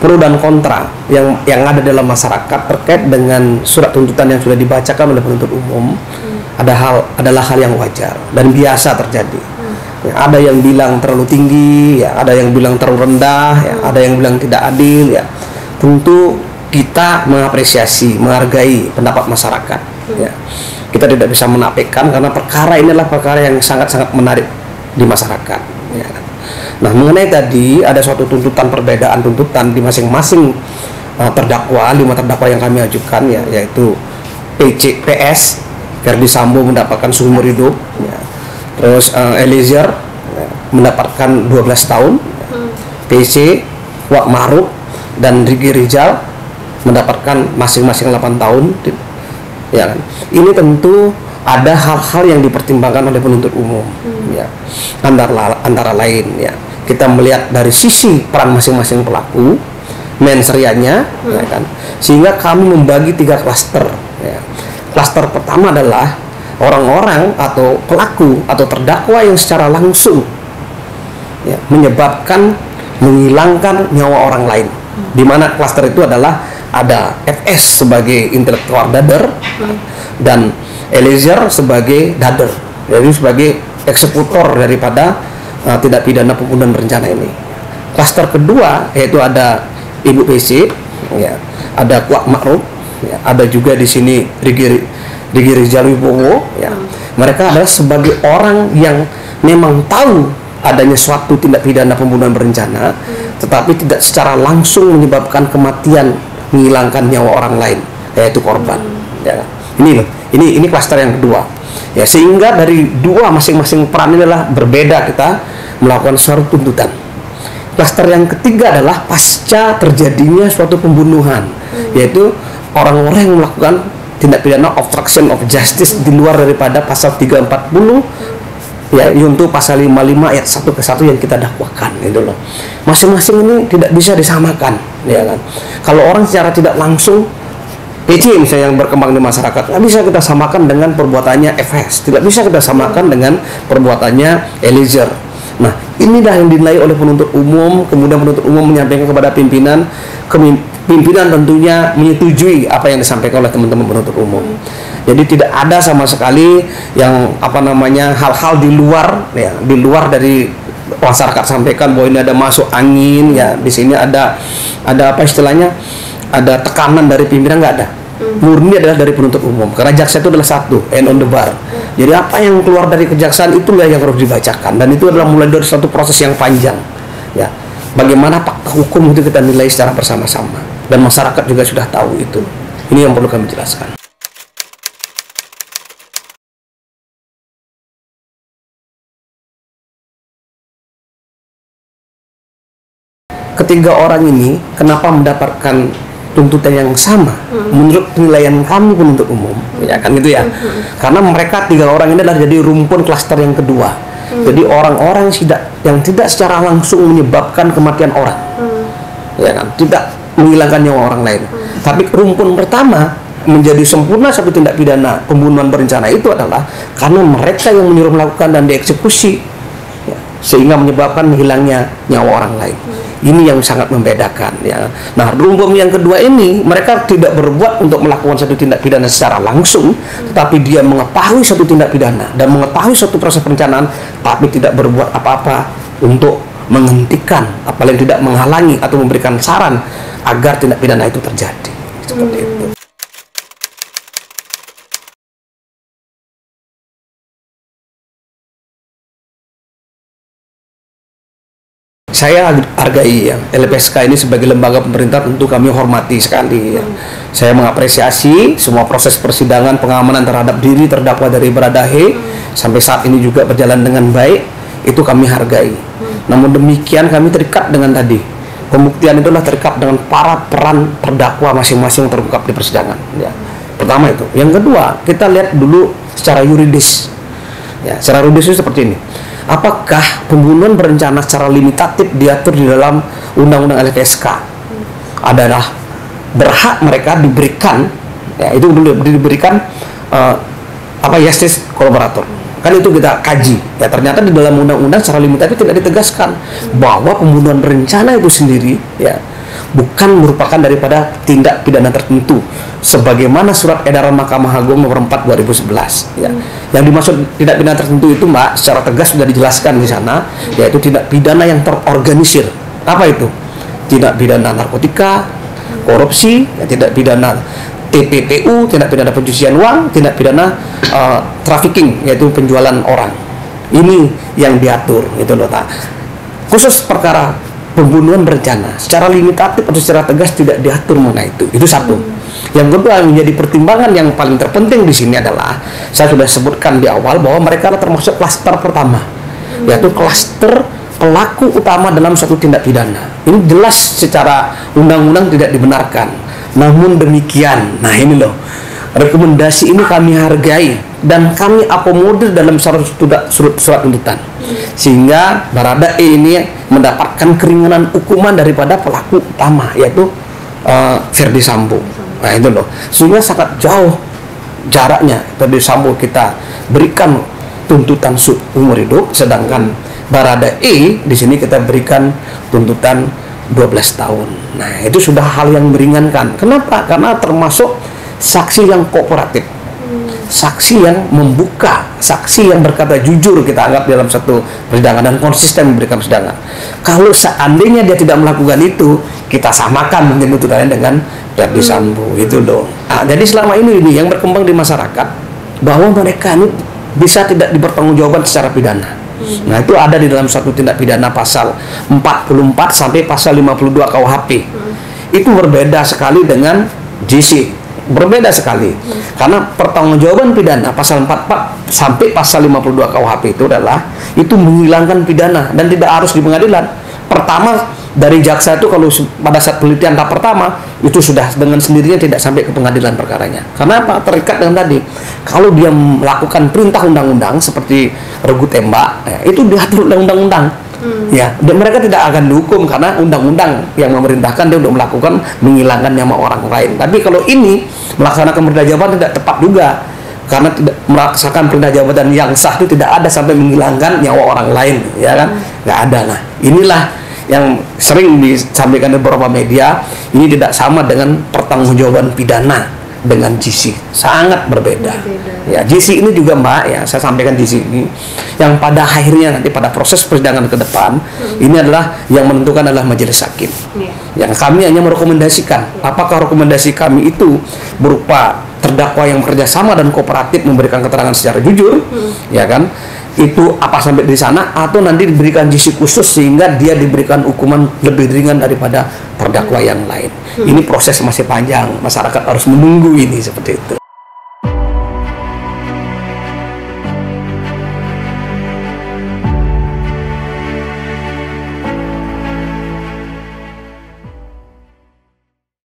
pro dan kontra yang ada dalam masyarakat terkait dengan surat tuntutan yang sudah dibacakan oleh penuntut umum adalah hal yang wajar dan biasa terjadi. Ya, ada yang bilang terlalu tinggi, ya, ada yang bilang terlalu rendah, ya, ada yang bilang tidak adil. Ya, tentu kita mengapresiasi, menghargai pendapat masyarakat. Ya, kita tidak bisa menafikan karena perkara ini adalah perkara yang sangat-sangat menarik di masyarakat. Ya. Nah, mengenai tadi ada suatu tuntutan, perbedaan tuntutan di masing-masing terdakwa, 5 terdakwa yang kami ajukan, ya, yaitu PS Verdi Sambo mendapatkan seumur hidup, ya. Terus Eliezer mendapatkan 12 tahun, PC, Kuat Ma'ruf dan Riki Rizal mendapatkan masing-masing 8 tahun, ya kan? Ini tentu ada hal-hal yang dipertimbangkan oleh penuntut umum, ya. Antara lain, ya, kita melihat dari sisi peran masing-masing pelaku, mensrianya, ya kan, sehingga kami membagi 3 klaster. Ya. Klaster pertama adalah orang-orang atau pelaku atau terdakwa yang secara langsung, ya, menyebabkan menghilangkan nyawa orang lain. Di mana klaster itu adalah ada FS sebagai intelektual dader dan Eliezer sebagai dader, jadi sebagai eksekutor daripada tindak pidana pembunuhan berencana ini. Klaster kedua yaitu ada Ibu PC, ya, ada Kuat Ma'ruf, ya, ada juga di sini Riki Rizal Wibowo, ya. Mereka adalah sebagai orang yang memang tahu adanya suatu tindak pidana pembunuhan berencana, tetapi tidak secara langsung menyebabkan kematian, menghilangkan nyawa orang lain, yaitu korban. Ya. Ini klaster yang kedua. Ya, sehingga dari dua masing-masing peran ini adalah berbeda kita melakukan suatu tuntutan. Klaster yang ketiga adalah pasca terjadinya suatu pembunuhan, yaitu orang-orang yang melakukan tindak pidana obstruction of justice di luar daripada pasal 340, ya, yaitu pasal 55 ayat 1 ke 1 yang kita dakwakan, gitu loh. Masing-masing ini tidak bisa disamakan, ya kan. Kalau orang secara tidak langsung PC misalnya yang berkembang di masyarakat, nggak bisa kita samakan dengan perbuatannya FS, tidak bisa kita samakan dengan perbuatannya Eliezer. Nah, inilah yang dinilai oleh penuntut umum, kemudian penuntut umum menyampaikan kepada pimpinan, pimpinan tentunya menyetujui apa yang disampaikan oleh teman-teman penuntut umum. Jadi tidak ada sama sekali yang hal-hal di luar, ya, di luar dari masyarakat sampaikan bahwa ini ada masuk angin, ya, di sini ada apa istilahnya, ada tekanan dari pimpinan, nggak ada. Murni adalah dari penuntut umum, karena jaksa itu adalah satu, and on the bar. Jadi apa yang keluar dari kejaksaan itulah yang harus dibacakan, dan itu adalah mulai dari suatu proses yang panjang, ya. Bagaimana fakta hukum itu kita nilai secara bersama-sama, dan masyarakat juga sudah tahu itu. Ini yang perlu kami jelaskan. Ketiga orang ini kenapa mendapatkan tuntutan yang sama menurut penilaian kami penuntut umum, ya kan, gitu ya. Karena mereka 3 orang ini adalah jadi rumpun klaster yang kedua. Jadi orang-orang yang tidak secara langsung menyebabkan kematian orang, ya kan, tidak menghilangkan nyawa orang lain. Tapi rumpun pertama menjadi sempurna satu tindak pidana pembunuhan berencana itu adalah karena mereka yang menyuruh melakukan dan dieksekusi, ya, sehingga menyebabkan hilangnya nyawa orang lain. Ini yang sangat membedakan, ya. Nah, rumpun yang kedua ini mereka tidak berbuat untuk melakukan satu tindak pidana secara langsung, tetapi dia mengetahui satu tindak pidana dan mengetahui suatu proses perencanaan, tapi tidak berbuat apa-apa untuk menghentikan, apalagi tidak menghalangi atau memberikan saran agar tindak pidana itu terjadi. Seperti itu. Saya hargai, ya, LPSK ini sebagai lembaga pemerintah tentu kami hormati sekali, ya. Saya mengapresiasi semua proses persidangan pengamanan terhadap diri terdakwa dari Baradahe sampai saat ini juga berjalan dengan baik, itu kami hargai. Namun demikian kami terikat dengan tadi, pembuktian itulah terikat dengan para peran terdakwa masing-masing terungkap di persidangan, ya. Pertama itu. Yang kedua, kita lihat dulu secara yuridis, ya. Secara yuridis itu seperti ini. Apakah pembunuhan berencana secara limitatif diatur di dalam Undang-Undang LPSK adalah berhak mereka diberikan, ya, itu diberikan justice kolaborator. Kan itu kita kaji, ya, ternyata di dalam undang-undang secara limitatif tidak ditegaskan bahwa pembunuhan berencana itu sendiri, ya, bukan merupakan daripada tindak pidana tertentu sebagaimana surat edaran Mahkamah Agung nomor 4 2011 ya. Yang dimaksud tindak pidana tertentu itu Mbak secara tegas sudah dijelaskan di sana, yaitu tindak pidana yang terorganisir. Apa itu? Tindak pidana narkotika, korupsi, ya, tindak pidana TPPU, tindak pidana pencucian uang, tindak pidana trafficking, yaitu penjualan orang. Ini yang diatur gitu loh. Khusus perkara pembunuhan berencana secara limitatif atau secara tegas tidak diatur mengenai itu. Itu satu. Yang kedua, yang menjadi pertimbangan yang paling terpenting di sini adalah saya sudah sebutkan di awal bahwa mereka termasuk klaster pertama, yaitu klaster pelaku utama dalam suatu tindak pidana. Ini jelas secara undang-undang tidak dibenarkan. Namun demikian, nah ini loh, rekomendasi ini kami hargai dan kami akomodir dalam surat tuntutan, sehingga Baradae ini mendapatkan keringanan hukuman daripada pelaku utama, yaitu Ferdy Sambo. Nah itu loh, sehingga sangat jauh jaraknya. Ferdy Sambo kita berikan tuntutan umur hidup, sedangkan Baradae di sini kita berikan tuntutan 12 tahun. Nah itu sudah hal yang meringankan. Kenapa? Karena termasuk saksi yang kooperatif, saksi yang membuka, saksi yang berkata jujur kita anggap dalam satu persidangan dan konsisten memberikan persidangan. Kalau seandainya dia tidak melakukan itu, kita samakan mungkin tuntutannya dengan Ferdy Sambo itu loh. Nah, jadi selama ini yang berkembang di masyarakat bahwa mereka ini bisa tidak dipertanggungjawabkan secara pidana. Nah itu ada di dalam satu tindak pidana pasal 44 sampai pasal 52 KUHP. Itu berbeda sekali dengan JC. Berbeda sekali. Karena pertanggungjawaban pidana pasal 44 sampai pasal 52 KUHP itu adalah itu menghilangkan pidana dan tidak harus di pengadilan. Pertama dari jaksa itu kalau pada saat penelitian tahap pertama itu sudah dengan sendirinya tidak sampai ke pengadilan perkaranya. Karena apa? Terikat dengan tadi. Kalau dia melakukan perintah undang-undang seperti regu tembak, ya, itu diatur oleh undang-undang. Ya, dan mereka tidak akan dihukum karena undang-undang yang memerintahkan dia untuk melakukan menghilangkan nyawa orang lain. Tapi kalau ini melaksanakan perintah jabatan tidak tepat juga, karena tidak melaksanakan perintah jabatan yang sah itu tidak ada sampai menghilangkan nyawa orang lain, ya kan? Nggak ada. Nah, inilah yang sering disampaikan di beberapa media, ini tidak sama dengan pertanggungjawaban pidana dengan GC, sangat berbeda. Ya, GC ini juga Mbak, ya saya sampaikan GC ini yang pada akhirnya nanti pada proses persidangan ke depan ini adalah yang menentukan adalah majelis hakim. Yang kami hanya merekomendasikan, apakah rekomendasi kami itu berupa terdakwa yang bekerja sama dan kooperatif memberikan keterangan secara jujur, ya kan? Itu apa sampai di sana atau nanti diberikan GC khusus sehingga dia diberikan hukuman lebih ringan daripada terdakwa yang lain. Ini proses masih panjang, masyarakat harus menunggu ini seperti itu.